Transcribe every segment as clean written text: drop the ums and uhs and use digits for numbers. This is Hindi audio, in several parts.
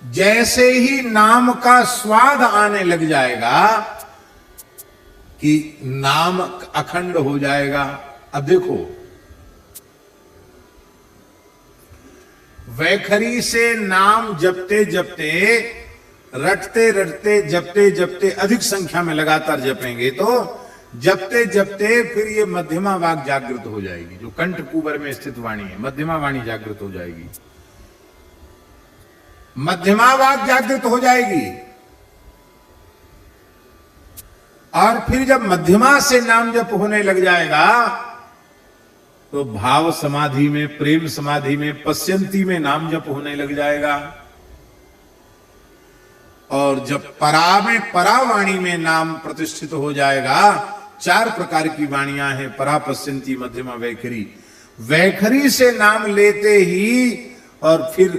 जैसे ही नाम का स्वाद आने लग जाएगा कि नाम अखंड हो जाएगा। अब देखो, वैखरी से नाम जपते जपते, रटते रटते, जपते जपते, अधिक संख्या में लगातार जपेंगे तो जपते जपते फिर ये मध्यमा वाक जागृत हो जाएगी। जो कंठ कुबर में स्थित वाणी है, मध्यमा वाणी जागृत हो जाएगी, मध्यमा वाक जागृत हो जाएगी। और फिर जब मध्यमा से नाम जप होने लग जाएगा तो भाव समाधि में, प्रेम समाधि में, पश्यंती में नाम जप होने लग जाएगा। और जब परा में, परावाणी में नाम प्रतिष्ठित हो जाएगा, 4 प्रकार की वाणियां हैं, परा, पश्यंती, मध्यमा, वैखरी। वैखरी से नाम लेते ही और फिर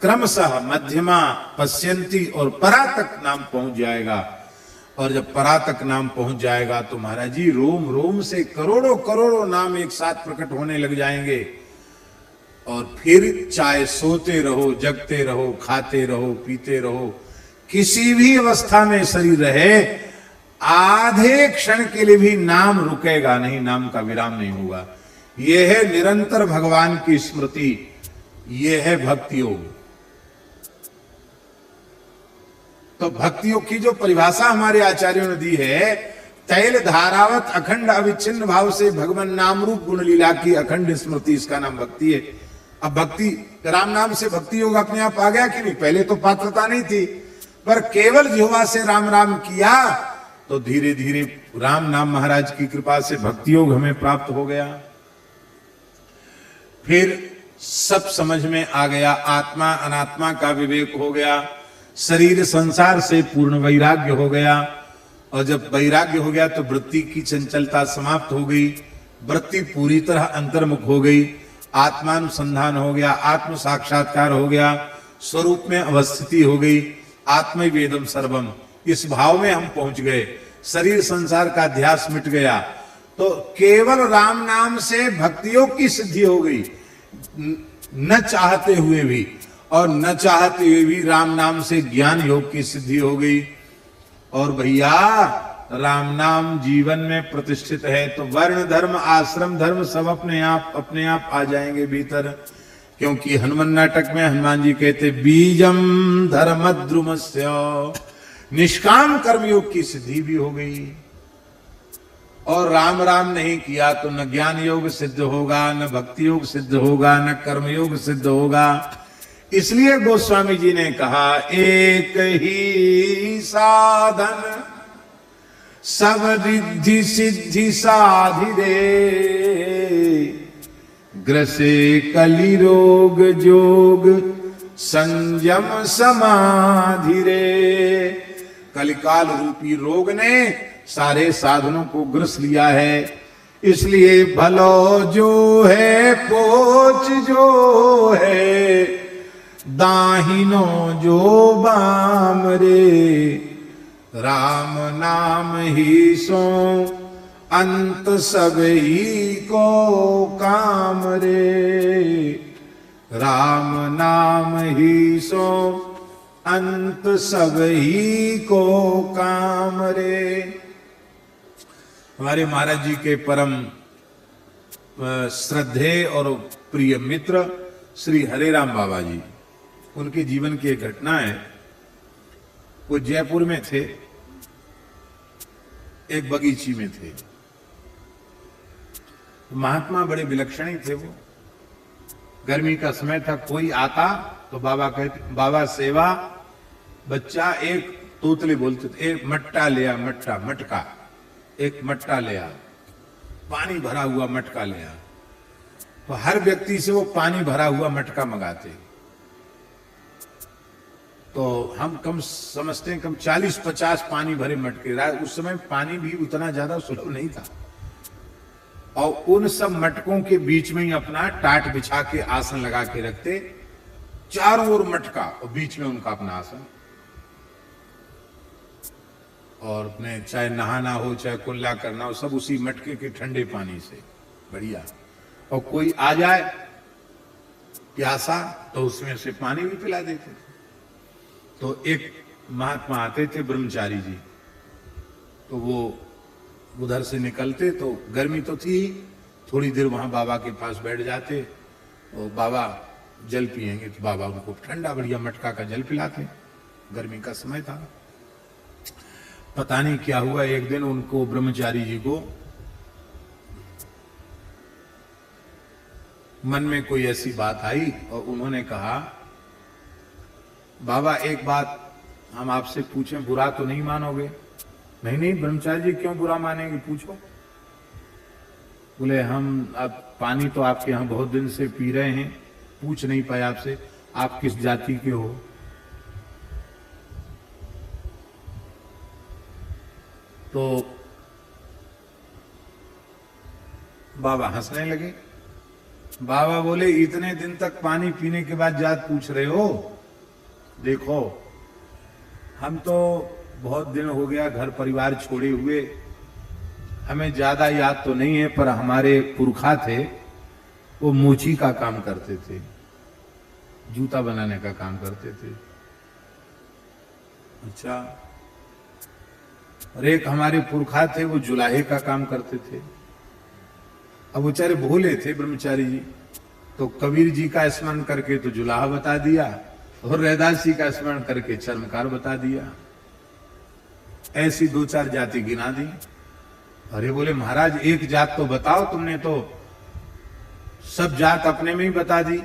क्रमशः मध्यमा, पश्यंती और परा तक नाम पहुंच जाएगा। और जब परा तक नाम पहुंच जाएगा तो महाराज जी रोम रोम से करोड़ों करोड़ों नाम एक साथ प्रकट होने लग जाएंगे। और फिर चाहे सोते रहो, जगते रहो, खाते रहो, पीते रहो, किसी भी अवस्था में शरीर रहे, आधे क्षण के लिए भी नाम रुकेगा नहीं, नाम का विराम नहीं होगा। यह है निरंतर भगवान की स्मृति, यह है भक्ति योग। तो भक्ति योग की जो परिभाषा हमारे आचार्यों ने दी है, तैल धारावत अखंड अविच्छिन्न भाव से भगवान नाम रूप गुण लीला की अखंड स्मृति, इसका नाम भक्ति है। अब भक्ति, राम नाम से भक्ति योग अपने आप आ गया कि नहीं? पहले तो पात्रता नहीं थी, पर केवल जिह्वा से राम राम किया तो धीरे धीरे राम नाम महाराज की कृपा से भक्ति योग हमें प्राप्त हो गया। फिर सब समझ में आ गया, आत्मा अनात्मा का विवेक हो गया, शरीर संसार से पूर्ण वैराग्य हो गया। और जब वैराग्य हो गया तो वृत्ति की चंचलता समाप्त हो गई, वृत्ति पूरी तरह अंतर्मुख हो गई, आत्मानुसंधान हो गया, आत्म साक्षात्कार हो गया, स्वरूप में अवस्थिति हो गई, आत्म वेदम सर्वम, इस भाव में हम पहुंच गए, शरीर संसार का ध्यास मिट गया। तो केवल राम नाम से भक्ति योग की सिद्धि हो गई, न चाहते हुए भी, और न चाहते हुए भी राम नाम से ज्ञान योग की सिद्धि हो गई। और भैया राम नाम जीवन में प्रतिष्ठित है तो वर्ण धर्म, आश्रम धर्म सब अपने आप आ जाएंगे भीतर। क्योंकि हनुमान नाटक में हनुमान जी कहते बीजम धर्मद्रुमस्य, निष्काम कर्मयोग की सिद्धि भी हो गई। और राम राम नहीं किया तो न ज्ञान योग सिद्ध होगा, न भक्ति योग सिद्ध होगा, न कर्म योग सिद्ध होगा। इसलिए गोस्वामी जी ने कहा एक ही साधन सब रिद्धि सिद्धि साधि रे, ग्रसे कलि रोग जोग संयम समाधि रे। कलिकाल रूपी रोग ने सारे साधनों को ग्रस लिया है। इसलिए भलो जो है पोच जो है, दाहिनो जो बाम रे, राम नाम ही सो अंत सब ही को काम रे, राम नाम ही सो अंत सब ही को काम रे। हमारे महाराज जी के परम श्रद्धेय और प्रिय मित्र श्री हरे राम बाबा जी, उनके जीवन की एक घटना है। वो जयपुर में थे, एक बगीची में थे। महात्मा बड़े विलक्षण ही थे वो। गर्मी का समय था, कोई आता तो बाबा कहते, बाबा सेवा, बच्चा एक तोतले बोलते थे, एक मट्टा ले आ, मट्टा, मटका, एक मट्टा ले आ, पानी भरा हुआ मटका ले आ। तो हर व्यक्ति से वो पानी भरा हुआ मटका मंगाते। तो हम कम समझते हैं, कम 40-50 पानी भरे मटके। उस समय पानी भी उतना ज्यादा सुलभ नहीं था। और उन सब मटकों के बीच में ही अपना टाट बिछा के आसन लगा के रखते, चारों ओर मटका और बीच में उनका अपना आसन। और अपने चाहे नहाना हो, चाहे कुल्ला करना हो, सब उसी मटके के ठंडे पानी से बढ़िया। और कोई आ जाए प्यासा तो उसमें से पानी भी पिला देते थे। तो एक महात्मा आते थे ब्रह्मचारी जी, तो वो उधर से निकलते तो गर्मी तो थी, थोड़ी देर वहां बाबा के पास बैठ जाते और बाबा जल पिएंगे तो बाबा उनको ठंडा बढ़िया मटका का जल पिलाते। गर्मी का समय था। पता नहीं क्या हुआ, एक दिन उनको ब्रह्मचारी जी को मन में कोई ऐसी बात आई और उन्होंने कहा, बाबा एक बात हम आपसे पूछें, बुरा तो नहीं मानोगे? नहीं नहीं ब्रह्मचारी जी, क्यों बुरा मानेंगे, पूछो। बोले हम अब पानी तो आपके यहां बहुत दिन से पी रहे हैं, पूछ नहीं पाए आपसे, आप किस जाति के हो? तो बाबा हंसने लगे। बाबा बोले, इतने दिन तक पानी पीने के बाद जात पूछ रहे हो? देखो हम तो बहुत दिन हो गया घर परिवार छोड़े हुए, हमें ज्यादा याद तो नहीं है, पर हमारे पुरखा थे वो मोची का काम करते थे, जूता बनाने का काम करते थे। अच्छा, और एक हमारे पुरखा थे वो जुलाहे का काम करते थे। अब बेचारे भोले थे ब्रह्मचारी जी, तो कबीर जी का स्मरण करके तो जुलाहा बता दिया और रैदास जी का स्मरण करके चर्मकार बता दिया। ऐसी दो चार जाति गिना दी। अरे बोले महाराज एक जात तो बताओ, तुमने तो सब जात अपने में ही बता दी।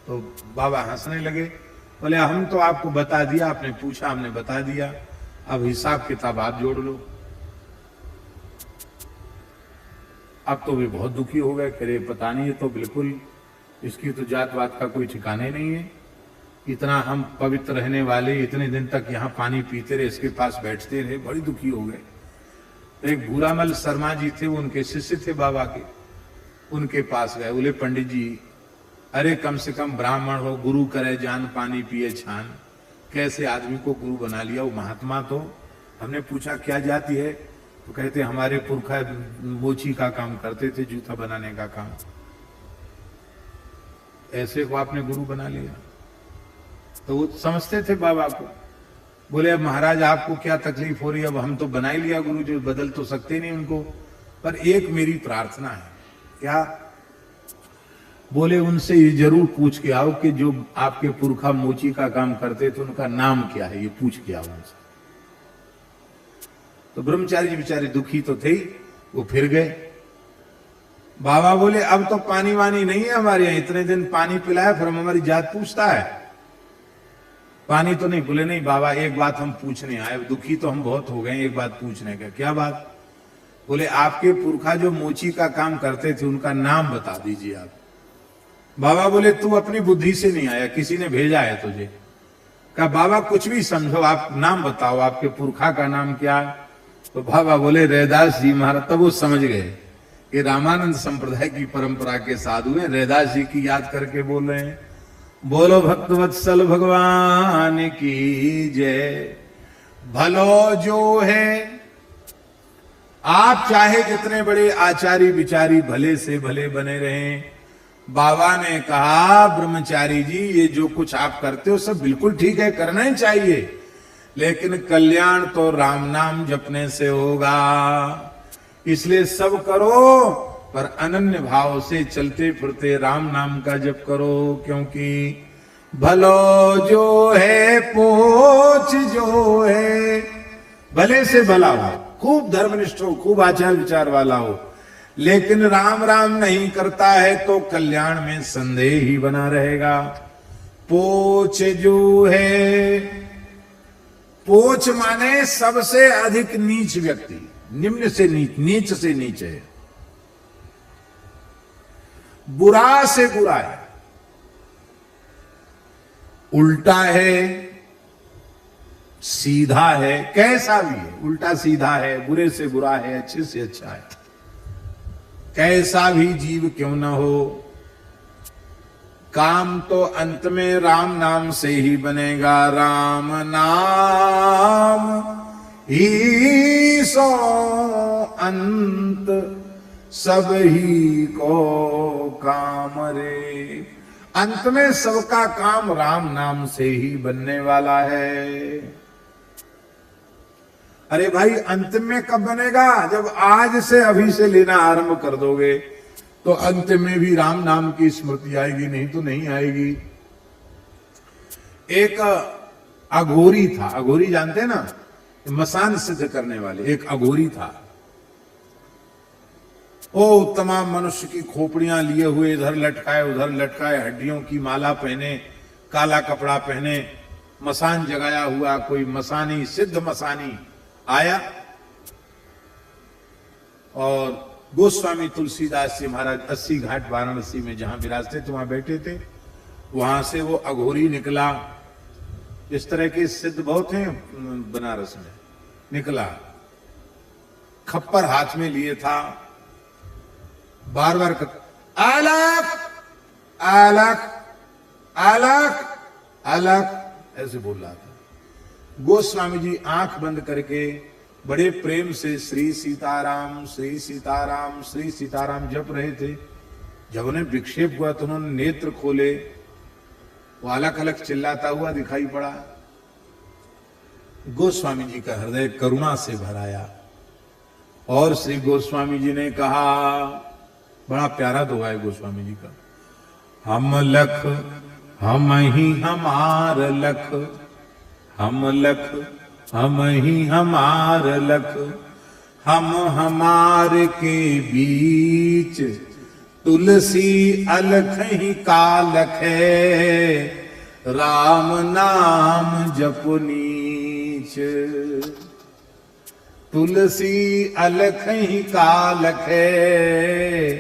तो बाबा हंसने लगे, बोले हम तो आपको बता दिया, आपने पूछा हमने बता दिया, अब हिसाब किताब आप जोड़ लो। अब तो वे बहुत दुखी हो गए, कह रहे पता नहीं, ये तो बिल्कुल इसकी तो जात वात का कोई ठिकाने नहीं है। इतना हम पवित्र रहने वाले, इतने दिन तक यहाँ पानी पीते रहे, इसके पास बैठते रहे, बड़ी दुखी हो गए। एक भूरामल शर्मा जी थे, उनके शिष्य थे बाबा के, उनके पास गए। बोले पंडित जी, अरे कम से कम ब्राह्मण हो, गुरु करे जान पानी पिए छान, कैसे आदमी को गुरु बना लिया? वो महात्मा तो। हमने पूछा क्या जाति है? तो कहते हमारे पुरखा मोची का काम करते थे, जूता बनाने का काम, ऐसे को आपने गुरु बना लिया? तो वो समझते थे बाबा को। बोले अब महाराज आपको क्या तकलीफ हो रही है, अब हम तो बना ही लिया गुरु, जो बदल तो सकते नहीं उनको, पर एक मेरी प्रार्थना है। क्या? बोले उनसे ये जरूर पूछ के आओ कि जो आपके पुरखा मोची का काम करते थे उनका नाम क्या है, ये पूछ के आओ उनसे। तो ब्रह्मचारी जी बेचारे दुखी तो थे, वो फिर गए। बाबा बोले अब तो पानी वानी नहीं है हमारे यहाँ, इतने दिन पानी पिलाया फिर हम हमारी जात पूछता है, पानी तो नहीं। बोले नहीं बाबा एक बात हम पूछने आए, दुखी तो हम बहुत हो गए, एक बात पूछने का। क्या बात? बोले आपके पुरखा जो मोची का काम करते थे उनका नाम बता दीजिए आप। बाबा बोले तू अपनी बुद्धि से नहीं आया, किसी ने भेजा है तुझे? कहा बाबा कुछ भी समझो, आप नाम बताओ, आपके पुरखा का नाम क्या? तो बाबा बोले रैदास जी महाराज। तब वो समझ गए कि रामानंद संप्रदाय की परंपरा के साधु हैं, रैदास जी की याद करके बोल रहे हैं। बोलो भक्तवत्सल भगवान की जय। भलो जो है, आप चाहे जितने बड़े आचारी विचारी भले से भले बने रहें, बाबा ने कहा ब्रह्मचारी जी ये जो कुछ आप करते हो सब बिल्कुल ठीक है, करना ही चाहिए, लेकिन कल्याण तो राम नाम जपने से होगा, इसलिए सब करो पर अनन्य भाव से चलते फिरते राम नाम का जप करो, क्योंकि भलो जो है पोच जो है, भले से भला हो, खूब धर्मनिष्ठ हो, खूब आचार विचार वाला हो, लेकिन राम राम नहीं करता है तो कल्याण में संदेह ही बना रहेगा। पोच जो है, पोच माने सबसे अधिक नीच व्यक्ति, निम्न से नीच, नीच से नीच है, बुरा से बुरा है, उल्टा है, सीधा है, कैसा भी है, उल्टा सीधा है, बुरे से बुरा है, अच्छे से अच्छा है, कैसा भी जीव क्यों ना हो, काम तो अंत में राम नाम से ही बनेगा। राम नाम ही सो अंत सब ही को काम रे। अंत में सबका काम राम नाम से ही बनने वाला है। अरे भाई अंत में कब बनेगा? जब आज से अभी से लेना आरंभ कर दोगे तो अंत में भी राम नाम की स्मृति आएगी, नहीं तो नहीं आएगी। एक अघोरी था, अघोरी जानते हैं ना, मसान सिद्ध करने वाले, एक अघोरी था। ओ तमाम मनुष्य की खोपड़ियां लिए हुए इधर लटकाए उधर लटकाए, हड्डियों की माला पहने, काला कपड़ा पहने, मसान जगाया हुआ कोई मसानी, सिद्ध मसानी आया और गोस्वामी तुलसीदास जी महाराज 80 घाट वाराणसी में जहां विराजते थे वहां बैठे थे। वहां से वो अघोरी निकला। इस तरह के सिद्ध बहुत हैं बनारस में। निकला, खप्पर हाथ में लिए था, बार बार आलक आलक आलक आलक ऐसे बोल रहा था। गोस्वामी जी आंख बंद करके बड़े प्रेम से श्री सीताराम श्री सीताराम श्री सीताराम जप रहे थे। जब उन्हें विक्षेप हुआ तो उन्होंने नेत्र खोले, वो अलग अलग चिल्लाता हुआ दिखाई पड़ा। गोस्वामी जी का हृदय करुणा से भराया और श्री गोस्वामी जी ने कहा, बड़ा प्यारा दोहा है गोस्वामी जी का, हम लख हम ही हमार लख, हम लख हम ही हमार लख, हम हमार के बीच तुलसी अलख ही कालख है, राम नाम जपो नीच। तुलसी अलख ही कालख है,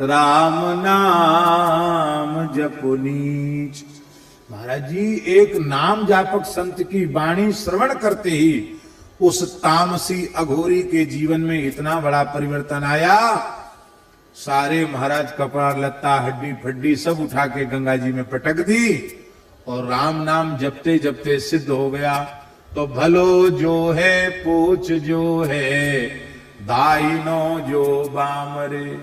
राम नाम जपो नीच। महाराज जी एक नाम जापक संत की वाणी श्रवण करते ही उस तामसी अघोरी के जीवन में इतना बड़ा परिवर्तन आया। सारे महाराज कपड़ा लत्ता हड्डी फड्डी सब उठा के गंगा जी में पटक दी और राम नाम जपते जपते सिद्ध हो गया। तो भलो जो है पूछ जो है, दाइनो जो बामरे।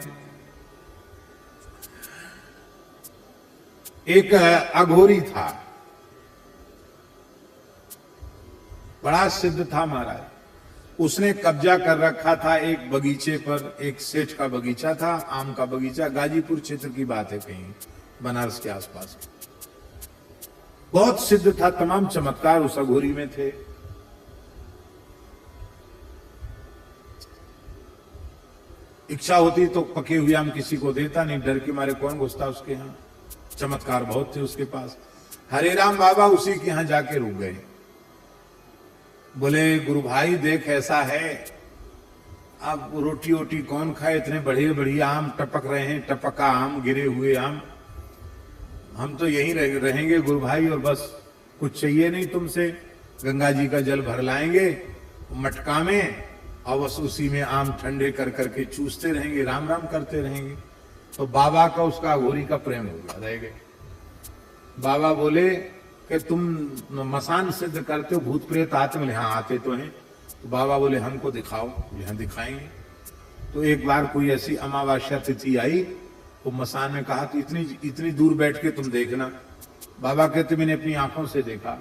एक अघोरी था, बड़ा सिद्ध था महाराज। उसने कब्जा कर रखा था एक बगीचे पर। एक सेठ का बगीचा था, आम का बगीचा, गाजीपुर क्षेत्र की बात है, कहीं बनारस के आसपास। बहुत सिद्ध था, तमाम चमत्कार उस अघोरी में थे। इच्छा होती तो पके हुए आम किसी को देता नहीं, डर के मारे कौन घुसता उसके यहां। चमत्कार बहुत थे उसके पास। हरे राम बाबा उसी के यहां जाके रुक गए। बोले गुरु भाई देख ऐसा है, अब रोटी वोटी कौन खाए, इतने बढ़िया बढ़िया आम टपक रहे हैं, टपका आम, गिरे हुए आम, हम तो यहीं रहेंगे गुरु भाई, और बस कुछ चाहिए नहीं तुमसे। गंगा जी का जल भर लाएंगे मटका में और बस उसी में आम ठंडे कर करके चूसते रहेंगे, राम राम करते रहेंगे। तो बाबा का उसका अघोरी का प्रेम हो गया, रह गए। बाबा बोले कि तुम मसान सिद्ध करते हो, भूत प्रेत आते? बोले हाँ आते तो हैं। तो बाबा बोले हमको दिखाओ। बोले हाँ दिखाएंगे। तो एक बार कोई ऐसी अमावस्या तिथि आई, तो मसान में कहा कि इतनी दूर बैठ के तुम देखना। बाबा कहते मैंने अपनी आंखों से देखा।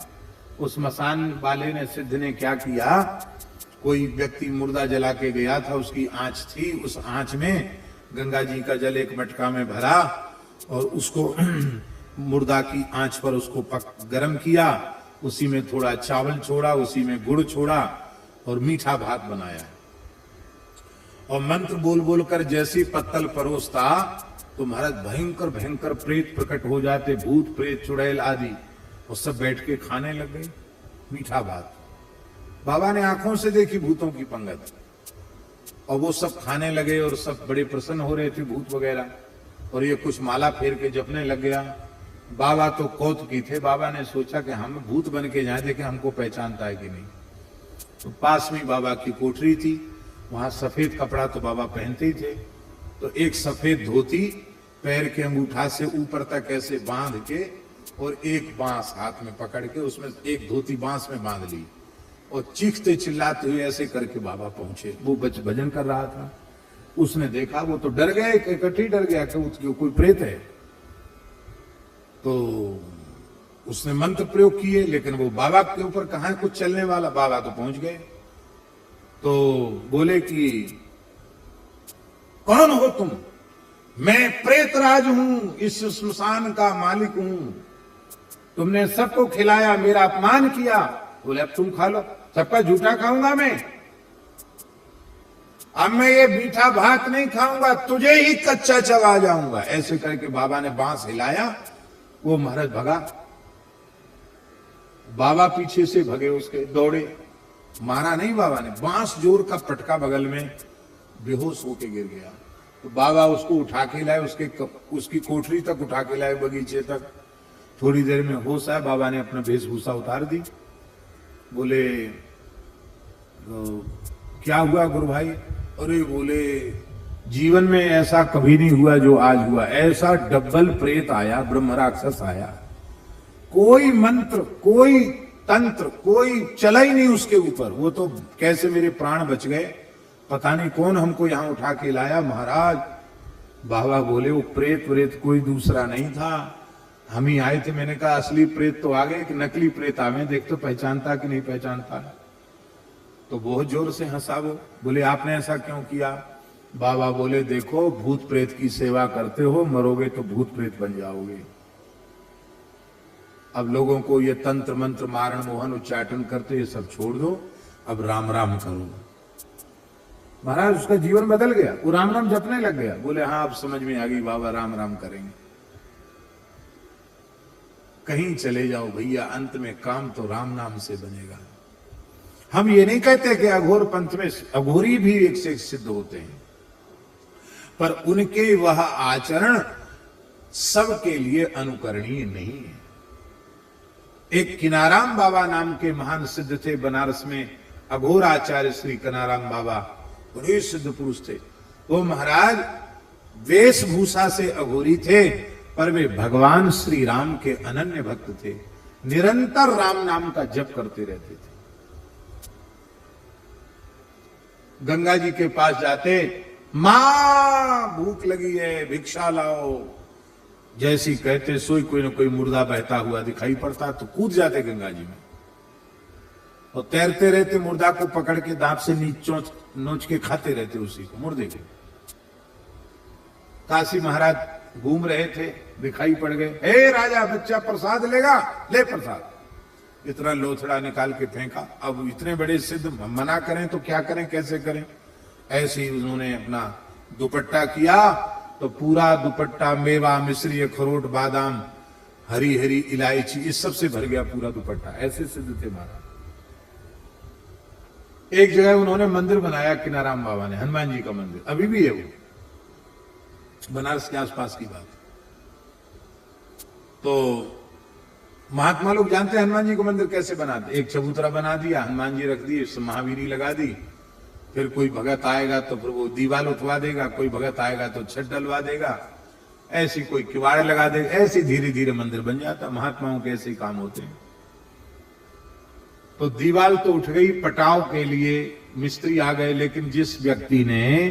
उस मसान वाले ने, सिद्ध ने क्या किया, कोई व्यक्ति मुर्दा जला के गया था, उसकी आंच थी, उस आंच में गंगा जी का जल एक मटका में भरा और उसको मुर्दा की आंच पर उसको गरम किया, उसी में थोड़ा चावल छोड़ा, उसी में गुड़ छोड़ा और मीठा भात बनाया। और मंत्र बोल बोल कर जैसी पत्तल परोसता तो महाराज भयंकर भयंकर प्रेत प्रकट हो जाते, भूत प्रेत चुड़ैल आदि, और सब बैठ के खाने लग गए मीठा भात। बाबा ने आंखों से देखी भूतों की पंगत, और वो सब खाने लगे और सब बड़े प्रसन्न हो रहे थे भूत वगैरह। और ये कुछ माला फेर के जपने लग गया। बाबा तो कौतुकी थे। बाबा ने सोचा कि हम भूत बन के जाए, देखे हमको पहचानता है कि नहीं। तो पास में बाबा की कोठरी थी, वहां सफेद कपड़ा तो बाबा पहनते ही थे। तो एक सफेद धोती पैर के अंगूठा से ऊपर तक ऐसे बांध के और एक बांस हाथ में पकड़ के उसमें एक धोती बांस में बांध ली और चीखते चिल्लाते हुए ऐसे करके बाबा पहुंचे। वो भजन कर रहा था। उसने देखा, वो तो डर गए, इकट्ठी डर गया कि कोई प्रेत है। तो उसने मंत्र प्रयोग किए, लेकिन वो बाबा के ऊपर कहां है कुछ चलने वाला। बाबा तो पहुंच गए, तो बोले कि कौन हो तुम? मैं प्रेतराज हूं, इस श्मशान का मालिक हूं। तुमने सबको खिलाया, मेरा अपमान किया। बोले अब तुम खा लो। सबका झूठा खाऊंगा मैं, अब मैं ये मीठा भात नहीं खाऊंगा, तुझे ही कच्चा चबा जाऊंगा। ऐसे करके बाबा ने बांस हिलाया, वो महाराज भगा। बाबा पीछे से भगे उसके, दौड़े। मारा नहीं बाबा ने, बांस जोर का पटका बगल में, बेहोश होके गिर गया। तो बाबा उसको उठा के लाए, उसकी कोठरी तक उठा के लाए, बगीचे तक। थोड़ी देर में होश आया, बाबा ने अपना वेशभूषा उतार दी। बोले क्या हुआ गुरु भाई? अरे बोले जीवन में ऐसा कभी नहीं हुआ जो आज हुआ। ऐसा डबल प्रेत आया, ब्रह्म राक्षस आया, कोई मंत्र कोई तंत्र कोई चला ही नहीं उसके ऊपर। वो तो कैसे मेरे प्राण बच गए, पता नहीं कौन हमको यहां उठा के लाया महाराज। बाबा बोले वो प्रेत कोई दूसरा नहीं था, हम ही आए थे। मैंने कहा असली प्रेत तो आ गए कि नकली प्रेत आवे, देख तो पहचानता कि नहीं पहचानता। तो बहुत जोर से हंसा वो। बोले आपने ऐसा क्यों किया? बाबा बोले देखो भूत प्रेत की सेवा करते हो, मरोगे तो भूत प्रेत बन जाओगे। अब लोगों को ये तंत्र मंत्र मारण मोहन उच्चाटन करते ये सब छोड़ दो, अब राम राम करो। महाराज उसका जीवन बदल गया, वो राम राम जपने लग गया। बोले हाँ अब समझ में आ गई बाबा, राम राम करेंगे। कहीं चले जाओ भैया, अंत में काम तो राम नाम से बनेगा। हम ये नहीं कहते कि अघोर पंथ में अघोरी भी एक से एक सिद्ध होते हैं, पर उनके वह आचरण सबके लिए अनुकरणीय नहीं है। एक किनाराम बाबा नाम के महान सिद्ध थे बनारस में, अघोर आचार्य श्री कनाराम बाबा, बड़े सिद्ध पुरुष थे। वो महाराज वेशभूषा से अघोरी थे, पर वे भगवान श्री राम के अनन्य भक्त थे, निरंतर राम नाम का जप करते रहते थे। गंगा जी के पास जाते, मां भूख लगी है भिक्षा लाओ, जैसी कहते सोई कोई ना कोई मुर्दा बहता हुआ दिखाई पड़ता तो कूद जाते गंगा जी में, और तैरते रहते, मुर्दा को पकड़ के दांत से नोच के खाते रहते उसी को, मुर्दे के। काशी महाराज घूम रहे थे, दिखाई पड़ गए, हे राजा बच्चा प्रसाद लेगा, ले प्रसाद। इतना लोथड़ा निकाल के फेंका। अब इतने बड़े सिद्ध मना करें तो क्या करें, कैसे करें? ऐसे ही उन्होंने अपना दुपट्टा किया तो पूरा दुपट्टा मेवा मिश्री अखरोट बादाम हरी हरी इलायची इस सब से भर गया पूरा दुपट्टा। ऐसे सिद्ध थे महाराज। एक जगह उन्होंने मंदिर बनाया किनाराम बाबा ने, हनुमान जी का मंदिर, अभी भी है वो, बनारस के आसपास की बात। तो महात्मा लोग जानते हैं हनुमान जी को मंदिर कैसे बनाते। एक चबूतरा बना दिया, हनुमान जी रख दिए, महावीरी लगा दी, फिर कोई भगत आएगा तो फिर वो दीवाल उठवा देगा, कोई भगत आएगा तो छत डलवा देगा, ऐसी कोई किवाड़ लगा देगा, ऐसे धीरे धीरे मंदिर बन जाता। महात्माओं के ऐसे काम होते हैं। तो दीवाल तो उठ गई, पटाव के लिए मिस्त्री आ गए, लेकिन जिस व्यक्ति ने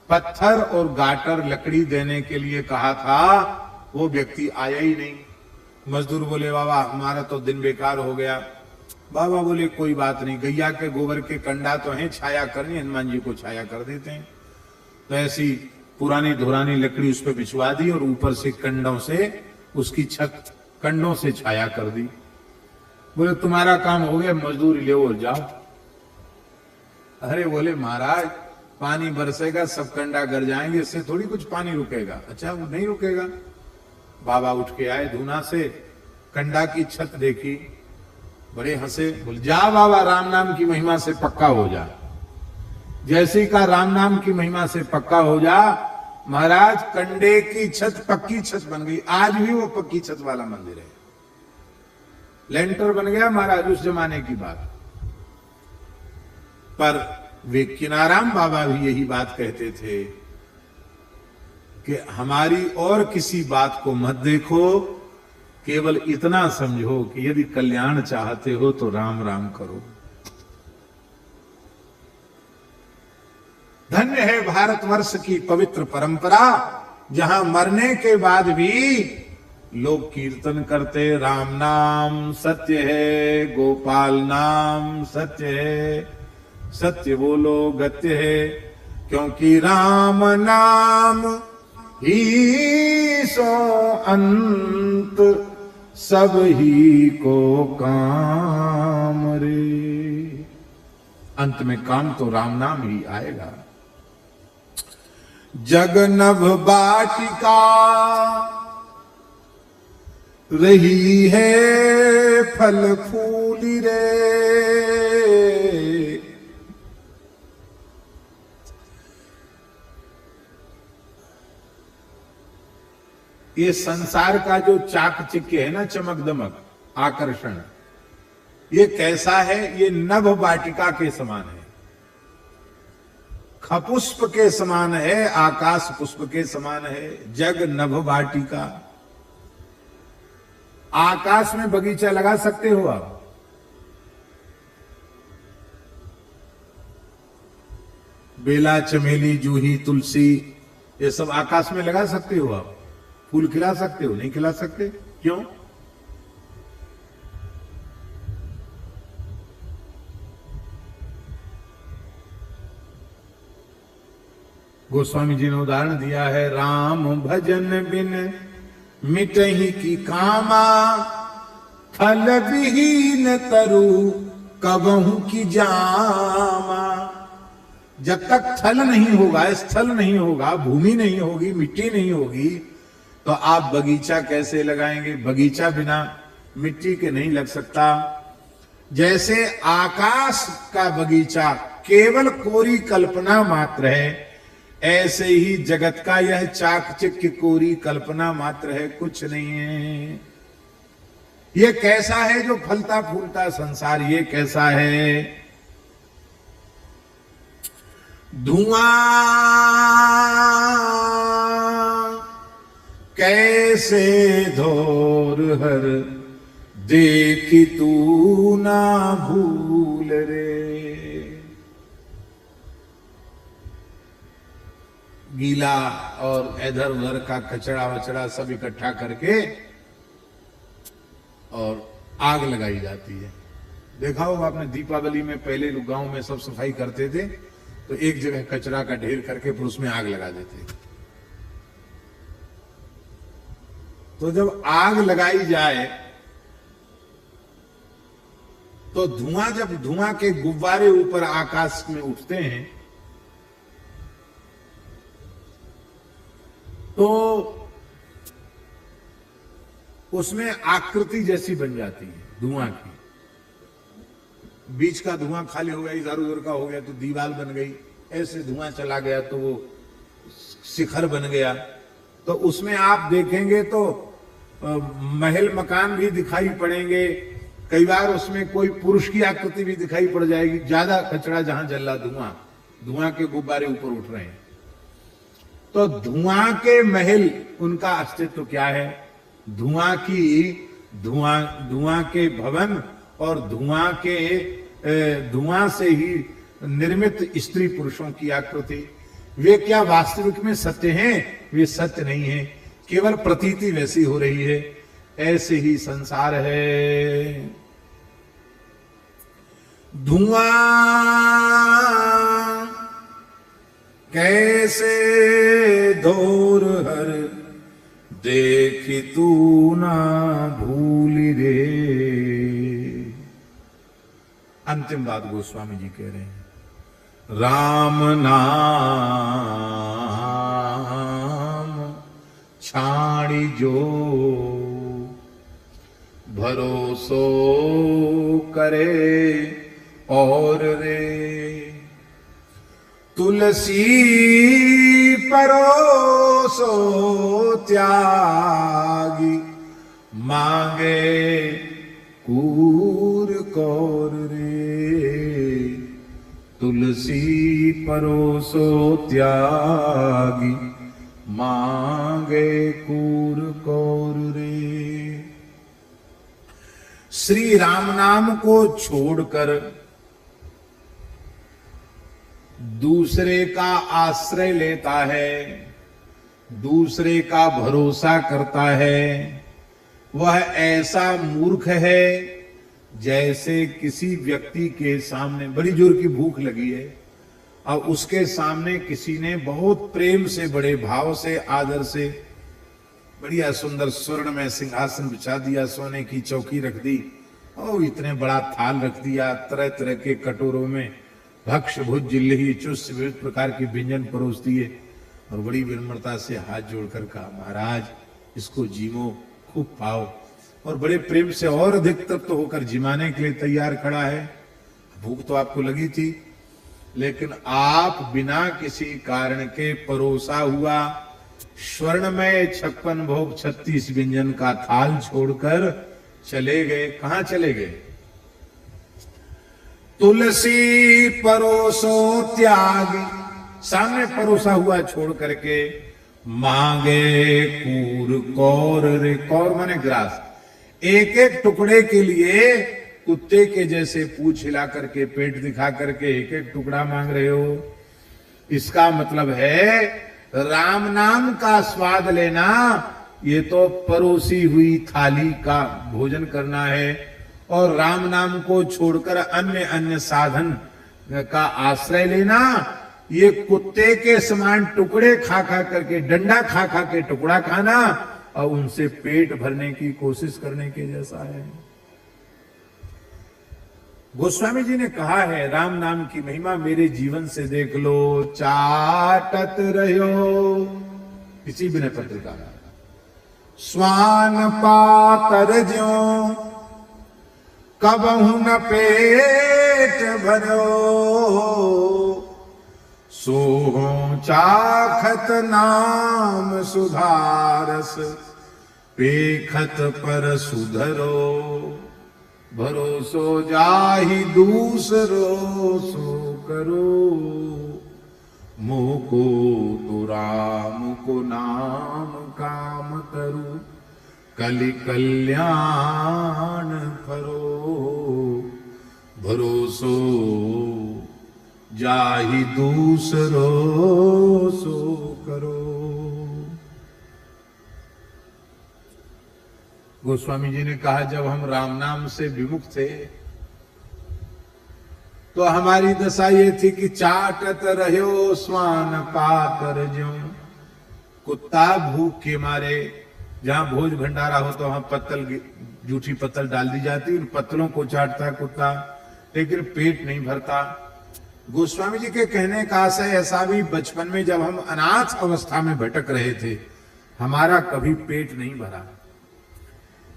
पत्थर और गाटर लकड़ी देने के लिए कहा था वो व्यक्ति आया ही नहीं। मजदूर बोले बाबा हमारा तो दिन बेकार हो गया। बाबा बोले कोई बात नहीं, गैया के गोबर के कंडा तो हैं, छाया करनी, हनुमान जी को छाया कर देते हैं। तो ऐसी पुरानी धुरानी लकड़ी उस पर बिछवा दी और ऊपर से कंडों से उसकी छत कंडों से छाया कर दी। बोले तुम्हारा काम हो गया, मजदूरी ले और जाओ। अरे बोले महाराज पानी बरसेगा सब कंडा गर जाएंगे, इससे थोड़ी कुछ पानी रुकेगा। अच्छा वो नहीं रुकेगा। बाबा उठ के आए धूना से, कंडा की छत देखी, बड़े हंसे। बोले जा बाबा राम नाम की महिमा से पक्का हो जा। जैसे का राम नाम की महिमा से पक्का हो जा, महाराज कंडे की छत पक्की छत बन गई। आज भी वो पक्की छत वाला मंदिर है, लेंटर बन गया महाराज, उस जमाने की बात। पर वे किनाराम बाबा भी यही बात कहते थे कि हमारी और किसी बात को मत देखो, केवल इतना समझो कि यदि कल्याण चाहते हो तो राम राम करो। धन्य है भारतवर्ष की पवित्र परंपरा, जहां मरने के बाद भी लोग कीर्तन करते, राम नाम सत्य है, गोपाल नाम सत्य है, सत्य बोलो गत्य है, क्योंकि राम नाम ही सो अंत सब ही को काम रे। अंत में काम तो राम नाम ही आएगा। जग नभ बाटिका रही है फल फूली रे। ये संसार का जो चाकचिक्य है ना, चमक दमक आकर्षण, ये कैसा है? ये नभ वाटिका के समान है, खपुष्प के समान है, आकाश पुष्प के समान है। जग नभ वाटिका, आकाश में बगीचा लगा सकते हो आप? बेला, चमेली, जूही, तुलसी, ये सब आकाश में लगा सकते हो आप? फूल खिला सकते हो? नहीं खिला सकते। क्यों? गोस्वामी जी ने उदाहरण दिया है, राम भजन बिन मिटहि की कामा, फल विहीन तरु कबहू की जामा। जब तक थल नहीं होगा, स्थल नहीं होगा, भूमि नहीं होगी, मिट्टी नहीं होगी, तो आप बगीचा कैसे लगाएंगे? बगीचा बिना मिट्टी के नहीं लग सकता। जैसे आकाश का बगीचा केवल कोरी कल्पना मात्र है, ऐसे ही जगत का यह चाकचिक्य कोरी कल्पना मात्र है, कुछ नहीं है। ये कैसा है जो फलता फूलता संसार? ये कैसा है? धुआं कैसे धोर हर देखी तू ना भूल रे। गीला और इधर उधर का कचरा वचड़ा सब इकट्ठा करके और आग लगाई जाती है। देखा होगा आपने, दीपावली में पहले लोग गांव में सब सफाई करते थे तो एक जगह कचरा का ढेर करके फिर उसमें आग लगा देते। तो जब आग लगाई जाए तो धुआं, जब धुआं के गुब्बारे ऊपर आकाश में उठते हैं तो उसमें आकृति जैसी बन जाती है धुआं की। बीच का धुआं खाली हो गया, इधर उधर का हो गया तो दीवार बन गई, ऐसे धुआं चला गया तो वो शिखर बन गया। तो उसमें आप देखेंगे तो महल मकान भी दिखाई पड़ेंगे, कई बार उसमें कोई पुरुष की आकृति भी दिखाई पड़ जाएगी। ज्यादा कचरा जहां जल रहा, धुआं के गुब्बारे ऊपर उठ रहे हैं, तो धुआं के महल, उनका अस्तित्व क्या है? धुआं के भवन और धुआं से ही निर्मित स्त्री पुरुषों की आकृति, वे क्या वास्तविक में सत्य हैं? वे सत्य नहीं है, केवल प्रतीति वैसी हो रही है। ऐसे ही संसार है। धुआं कैसे धोर हर देखी तू ना भूली रे। अंतिम बात गोस्वामी जी कह रहे हैं, राम नाम छाड़ी जो भरोसो करे और रे। तुलसी परोसो त्यागी मांगे कूर कौर रे। तुलसी परोसो त्यागी मांगे कूर कौर रे। श्री राम नाम को छोड़कर दूसरे का आश्रय लेता है, दूसरे का भरोसा करता है, वह ऐसा मूर्ख है जैसे किसी व्यक्ति के सामने बड़ी जोर की भूख लगी है और उसके सामने किसी ने बहुत प्रेम से, बड़े भाव से, आदर से बढ़िया सुंदर स्वर्ण में सिंहासन बिछा दिया, सोने की चौकी रख दी और इतने बड़ा थाल रख दिया, तरह तरह के कटोरों में भक्ष्य भुज जिल्लही चुस्त विविध प्रकार के व्यंजन परोस दिए और बड़ी विनम्रता से हाथ जोड़कर कहा, महाराज इसको जीमो, खूब पाओ। और बड़े प्रेम से और अधिक तृप्त होकर जिमाने के लिए तैयार खड़ा है। भूख तो आपको लगी थी, लेकिन आप बिना किसी कारण के परोसा हुआ स्वर्णमय 56 भोग 36 व्यंजन का थाल छोड़कर चले गए। कहां चले गए? तुलसी परोसो त्याग, सामने परोसा हुआ छोड़ करके मांगे कूर कौर रे, कौर माने ग्रास, एक एक टुकड़े के लिए कुत्ते के जैसे पूंछ हिला करके, पेट दिखा करके एक एक टुकड़ा मांग रहे हो। इसका मतलब है राम नाम का स्वाद लेना, ये तो परोसी हुई थाली का भोजन करना है। और राम नाम को छोड़कर अन्य अन्य साधन का आश्रय लेना, ये कुत्ते के समान टुकड़े खा खा करके, डंडा खा खा के टुकड़ा खाना और उनसे पेट भरने की कोशिश करने के जैसा है। गोस्वामी जी ने कहा है, राम नाम की महिमा मेरे जीवन से देख लो। चाटत रहो, इसी विनय पत्रिका का, स्वान पातर ज्यों कबहु न पेट भरो, सोहो चाखत नाम सुधारस, पेखत पर सुधरो, भरोसो जाहि दूसरो सो करो, मोको तो राम को नाम काम तरु, कलि कल्याण करो, भरोसो जाहि दूसरो सो करो। गोस्वामी जी ने कहा, जब हम राम नाम से विमुख थे तो हमारी दशा ये थी कि चाटत रहो स्वान पातर ज्यों, कुत्ता भूख के मारे, जहां भोज भंडारा हो तो वहां पत्तल, जूठी पत्तल डाल दी जाती, उन पत्तलों को चाटता कुत्ता, लेकिन पेट नहीं भरता। गोस्वामी जी के कहने का आशय ऐसा भी, बचपन में जब हम अनाथ अवस्था में भटक रहे थे, हमारा कभी पेट नहीं भरा।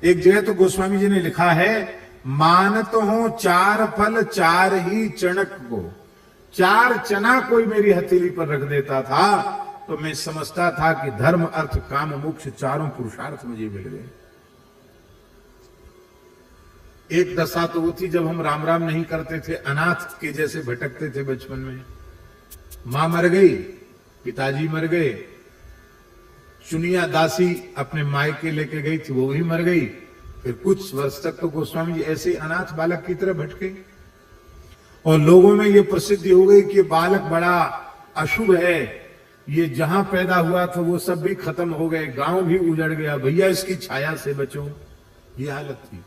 एक जगह तो गोस्वामी जी ने लिखा है, मानत हो 4 फल 4 ही चणक को, 4 चना कोई मेरी हथेली पर रख देता था तो मैं समझता था कि धर्म अर्थ काम मोक्ष चारों पुरुषार्थ मुझे मिल गए। एक दशा तो वो थी जब हम राम राम नहीं करते थे, अनाथ के जैसे भटकते थे बचपन में। मां मर गई, पिताजी मर गए, चुनिया दासी अपने मायके लेके गई थी, वो भी मर गई। फिर कुछ वर्ष तक तो गोस्वामी जी ऐसे अनाथ बालक की तरह भटके और लोगों में ये प्रसिद्धि हो गई कि बालक बड़ा अशुभ है, ये जहां पैदा हुआ था वो सब भी खत्म हो गए, गांव भी उजड़ गया, भैया इसकी छाया से बचो, ये हालत थी।